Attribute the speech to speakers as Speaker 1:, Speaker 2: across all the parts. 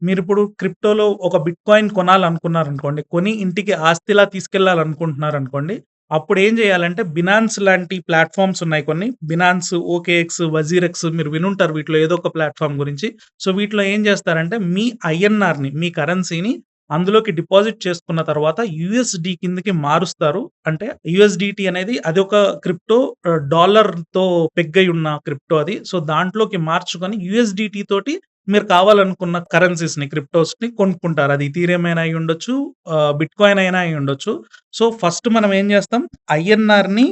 Speaker 1: మీరిప్పుడు క్రిప్టోలో ఒక బిట్‌కాయిన్ కొనాలనుకున్నారనుకోండి. కొని ఇంటికి ఆస్తిలా తీసుకెళ్ళాలనుకుంటున్నారనుకోండి. అప్పుడేం జేయాలంటే బినాన్స్ లాంటి ప్లాట్‌ఫార్మ్స్ ఉన్నాయి కొన్ని. బినాన్స్, ఓకేఎక్స్, వజీరెక్స్ మీరు వినుంటారు వీటిలో ఏదో ఒక ప్లాట్‌ఫార్మ్ గురించి. సో, వీటిలో ఏం జేస్తారంటే మీ ఐఎన్ఆర్‌ని మీ కరెన్సీని అందులోకి డిపాజిట్ చేసుకున్న తర్వాత యూఎస్‌డి కిందకి మారుస్తారు. అంటే యూఎస్‌డిటీ అనేది అదొక క్రిప్టో డాలర్‌తో పెగ్ అయి ఉన్న క్రిప్టో అది. సో, దాంట్లోకి మార్చుకొని యూఎస్‌డిటీ తోటి మీరు కావాలనుకున్న కరెన్సీస్‌ని, క్రిప్టోస్‌ని కొనుక్కుంటారు. అది ఇథీరియం అయినా అయ్యుండొచ్చు, బిట్‌కాయిన్ అయినా అయ్యుండొచ్చు. సో, ఫస్ట్ మనం ఏం జేస్తాం ఐఎన్ఆర్‌ని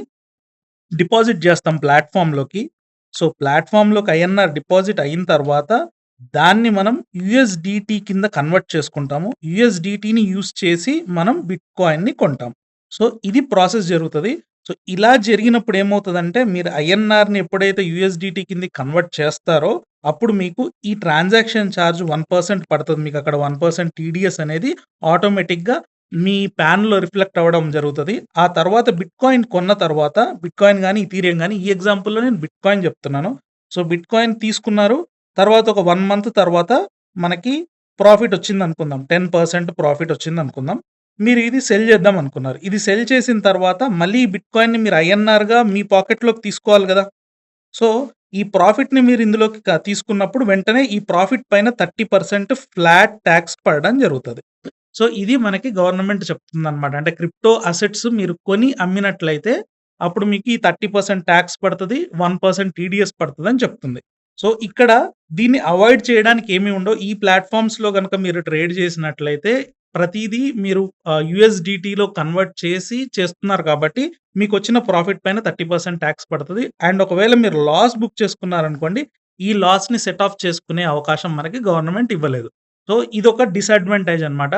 Speaker 1: డిపాజిట్ జేస్తాం ప్లాట్‌ఫార్మ్‌లోకి. సో, ప్లాట్‌ఫార్మ్‌లోకి ఐఎన్ఆర్ డిపాజిట్ అయిన తర్వాత, దాన్ని మనం యూఎస్‌డిటీ కింద కన్వర్ట్ చేసుకుంటాము. యూఎస్‌డిటీని యూజ్ చేసి మనం బిట్‌కాయిన్‌ని కొంటాం. సో, ఇది ప్రాసెస్ జరుగుతది. సో, ఇలా జరిగినప్పుడు ఏమవుతదంటే, మీరు ఐఎన్ఆర్‌ని ఎప్పుడైతే యూఎస్‌డిటీ కిందకి కన్వర్ట్ చేస్తారో, అప్పుడు మీకు ఈ ట్రాన్సాక్షన్ చార్జ్ 1% పడతది. మీకక్కడ 1% టీడీఎస్ అనేది ఆటోమేటిక్‌గా మీ పాన్‌లో రిఫ్లెక్ట్ అవ్వడం జరుగుతది. ఆ తర్వాత బిట్‌కాయిన్ కొన్న తర్వాత బిట్‌కాయిన్ గాని, ఇథీరియం గాని ఈ ఎగ్జాంపుల్‌లో నేను బిట్‌కాయిన్ చెప్తున్నాను. సో, బిట్‌కాయిన్ తీసుకున్నారు. తర్వాత ఒక 1 మంత్ తర్వాత మనకి ప్రాఫిట్ వచ్చిందనుకుందాం. 10% ప్రాఫిట్ వచ్చిందనుకుందాం. మీరు ఇది సెల్ చేద్దాం అనుకున్నారు. ఇది సెల్ చేసిన తర్వాత మళ్ళీ ఈ బిట్‌కాయిన్‌ని మీరు ఐఎన్ఆర్‌గా మీ పాకెట్‌లోకి తీసుకోవాలి గదా! సో, ఈ ప్రాఫిట్‌ని మీరు ఇందులోకి తీసుకున్నప్పుడు వెంటనే ఈ ప్రాఫిట్ పైన 30% ఫ్లాట్ టాక్స్ పడడం జరుగుతది. సో, ఇది మనకి గవర్నమెంట్ చెప్తుందనమాట. అంటే క్రిప్టో అసెట్స్ మీరు కొని అమ్మినట్లయితే అప్పుడు మీకు ఈ 30% టాక్స్ పడతది. 1% టీడీఎస్ పడతదని చెప్తుంది. సో, ఇక్కడ దీన్ని అవాయిడ్ చేయడానికి ఏమి ఉండవు. ఈ ప్లాట్‌ఫార్మ్స్‌లో గనక మీరు ట్రేడ్ చేసినట్లయితే ప్రతీదీ మీరు యూఎస్‌డిటీలో కన్వర్ట్ చేసి చేస్తున్నారు కాబట్టి మీకొచ్చిన ప్రాఫిట్ పైన 30% టాక్స్ పడతది. అండ్ ఒకవేళ మీరు లాస్ బుక్ చేసుకున్నారనుకోండి, ఈ లాస్‌ని సెట్ ఆఫ్ చేసుకునే అవకాశం మనకి గవర్నమెంట్ ఇవ్వలేదు. సో, ఇదొక డిసడ్వాంటేజ్ అనమాట.